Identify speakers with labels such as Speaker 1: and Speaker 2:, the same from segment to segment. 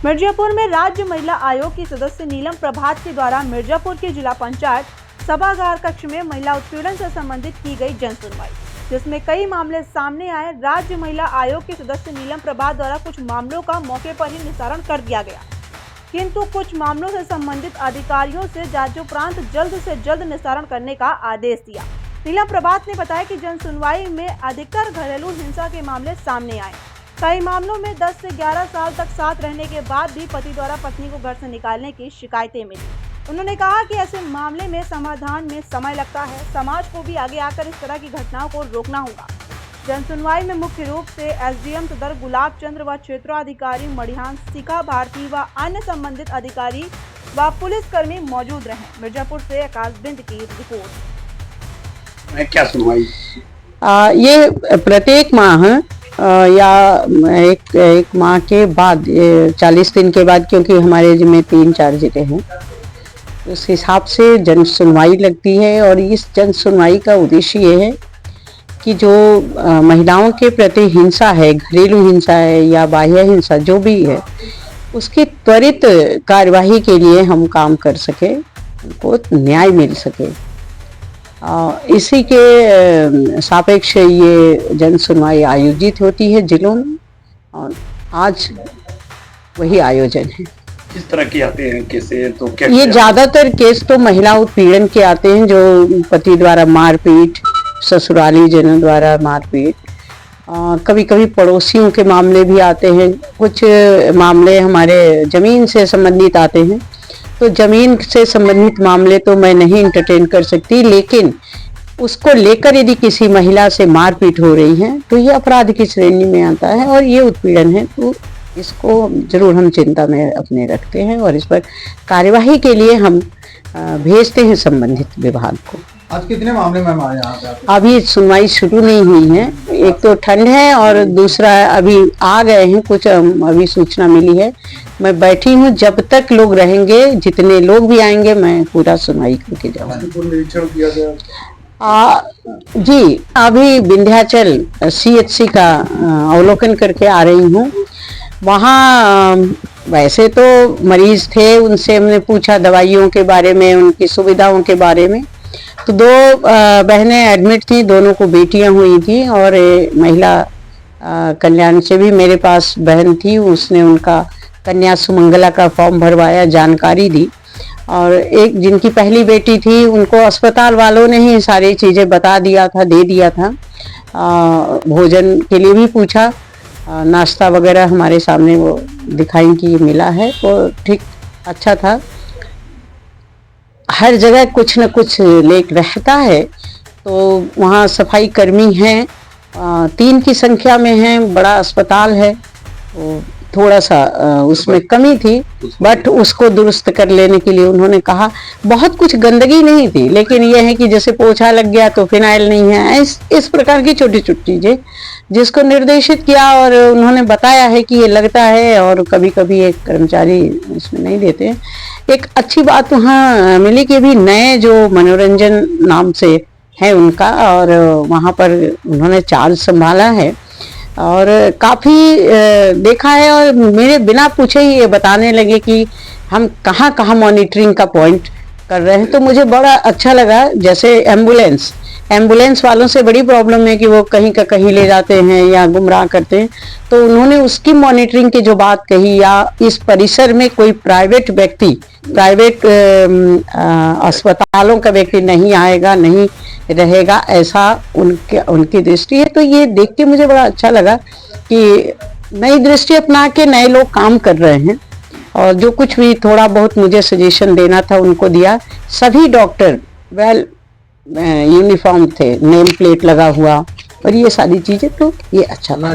Speaker 1: मिर्जापुर में राज्य महिला आयोग की सदस्य नीलम प्रभात के द्वारा मिर्जापुर के जिला पंचायत सभागार कक्ष में महिला उत्पीड़न से संबंधित की गई जन सुनवाई, जिसमें कई मामले सामने आए। राज्य महिला आयोग के सदस्य नीलम प्रभात द्वारा कुछ मामलों का मौके पर ही निस्तारण कर दिया गया, किंतु कुछ मामलों से संबंधित अधिकारियों से जांच उपरांत जल्द से जल्द निस्तारण करने का आदेश दिया। नीलम प्रभात ने बताया कि जन सुनवाई में अधिकतर घरेलू हिंसा के मामले सामने आए। कई मामलों में 10 से 11 साल तक साथ रहने के बाद भी पति द्वारा पत्नी को घर से निकालने की शिकायतें मिली। उन्होंने कहा कि ऐसे मामले में समाधान में समय लगता है। समाज को भी आगे आकर इस तरह की घटनाओं को रोकना होगा। जन सुनवाई में मुख्य रूप से एसडीएम सदर गुलाब चंद्र व क्षेत्राधिकारी मड़िहान शिखा भारती व अन्य संबंधित अधिकारी व पुलिसकर्मी मौजूद रहे। मिर्जापुर से आकाश बिंद की रिपोर्ट।
Speaker 2: क्या सुनवाई?
Speaker 3: ये प्रत्येक माह या एक माह के बाद 40 दिन के बाद, क्योंकि हमारे जिम्मे 3-4 जिले हैं, उस हिसाब से जन सुनवाई लगती है। और इस जन सुनवाई का उद्देश्य ये है कि जो महिलाओं के प्रति हिंसा है, घरेलू हिंसा है या बाह्य हिंसा जो भी है, उसकी त्वरित कार्यवाही के लिए हम काम कर सके, उनको न्याय मिल सके। इसी के सापेक्ष ये जन सुनवाई आयोजित होती है जिलों में, और आज वही आयोजन है।
Speaker 2: किस तरह के आते हैं केसे? तो क्या
Speaker 3: ये ज्यादातर केस तो महिला उत्पीड़न के आते हैं, जो पति द्वारा मारपीट, ससुराली जनों द्वारा मारपीट, कभी कभी पड़ोसियों के मामले भी आते हैं। कुछ मामले हमारे जमीन से संबंधित आते हैं, तो जमीन से संबंधित मामले तो मैं नहीं इंटरटेन कर सकती, लेकिन उसको लेकर यदि किसी महिला से मारपीट हो रही है तो ये अपराध की श्रेणी में आता है और ये उत्पीड़न है। तो इसको जरूर हम चिंता में अपने रखते हैं और इस पर कार्यवाही के लिए हम भेजते हैं संबंधित विभाग को।
Speaker 4: आज कितने मामले में हमारे यहाँ पे?
Speaker 3: अभी सुनवाई शुरू नहीं हुई है। एक तो ठंड है और दूसरा अभी आ गए हैं कुछ, अभी सूचना मिली है। मैं बैठी हूँ, जब तक लोग रहेंगे, जितने लोग भी आएंगे, मैं पूरा सुनवाई करके जाऊँगी।
Speaker 4: निरीक्षण किया गया?
Speaker 3: जी, अभी विंध्याचल CHC का अवलोकन करके आ रही हूँ। वहाँ वैसे तो मरीज थे, उनसे हमने पूछा दवाइयों के बारे में, उनकी सुविधाओं के बारे में। तो 2 बहनें एडमिट थी, दोनों को बेटियां हुई थी, और महिला कल्याण से भी मेरे पास बहन थी, उसने उनका कन्या सुमंगला का फॉर्म भरवाया, जानकारी दी। और एक जिनकी पहली बेटी थी, उनको अस्पताल वालों ने ही सारी चीज़ें बता दिया था, दे दिया था। भोजन के लिए भी पूछा, नाश्ता वगैरह हमारे सामने वो दिखाई कि मिला है, वो ठीक अच्छा था। हर जगह कुछ न कुछ लेक रहता है, तो वहाँ सफाई कर्मी हैं, 3 की संख्या में हैं, बड़ा अस्पताल है, तो थोड़ा सा उसमें कमी थी, बट उसको दुरुस्त कर लेने के लिए उन्होंने कहा। बहुत कुछ गंदगी नहीं थी, लेकिन यह है कि जैसे पोछा लग गया तो फिनाइल नहीं है, इस प्रकार की छोटी छोटी चीजें जिसको निर्देशित किया, और उन्होंने बताया है कि ये लगता है, और कभी कभी एक कर्मचारी इसमें नहीं देते हैं। एक अच्छी बात वहाँ मिली कि अभी नए जो मनोरंजन नाम से है उनका, और वहाँ पर उन्होंने चार्ज संभाला है और काफ़ी देखा है, और मेरे बिना पूछे ही ये बताने लगे कि हम कहाँ कहाँ मॉनिटरिंग का पॉइंट कर रहे हैं। तो मुझे बड़ा अच्छा लगा। जैसे एम्बुलेंस वालों से बड़ी प्रॉब्लम है कि वो कहीं का कहीं ले जाते हैं या गुमराह करते हैं, तो उन्होंने उसकी मॉनिटरिंग की जो बात कही, या इस परिसर में कोई प्राइवेट अस्पतालों का व्यक्ति नहीं आएगा, नहीं रहेगा, ऐसा उनकी दृष्टि है। तो ये देख के मुझे बड़ा अच्छा लगा कि नई दृष्टि अपना के नए लोग काम कर रहे हैं, और जो कुछ भी थोड़ा बहुत मुझे सजेशन देना था उनको दिया। सभी डॉक्टर यूनिफॉर्म थे, नेम प्लेट लगा हुआ, और ये सारी चीजें, तो ये अच्छा लगा।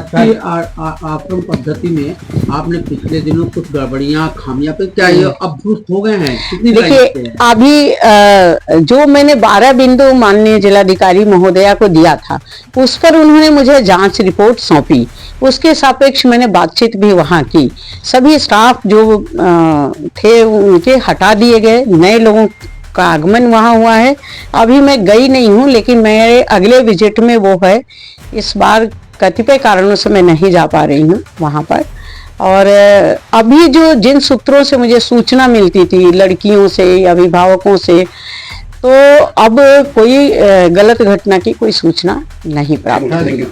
Speaker 4: आश्रम पद्धति में आपने पिछले दिनों कुछ गड़बड़ियां, खामियां पे क्या ये अब दुरुस्त हो गए हैं?
Speaker 3: देखिए, अभी जो मैंने 12 बिंदु माननीय जिलाधिकारी महोदया को दिया था, उस पर उन्होंने मुझे जांच रिपोर्ट सौंपी। उसके सापेक्ष मैंने बातचीत भी वहाँ की। सभी स्टाफ जो थे उनके हटा दिए गए, नए लोगों का आगमन वहाँ हुआ है। अभी मैं गई नहीं हूँ, लेकिन मेरे अगले विजिट में वो है। इस बार कतिपय कारणों से मैं नहीं जा पा रही हूँ वहाँ पर। और अभी जो जिन सूत्रों से मुझे सूचना मिलती थी लड़कियों से, अभिभावकों से, तो अब कोई गलत घटना की कोई सूचना नहीं प्राप्त हुई।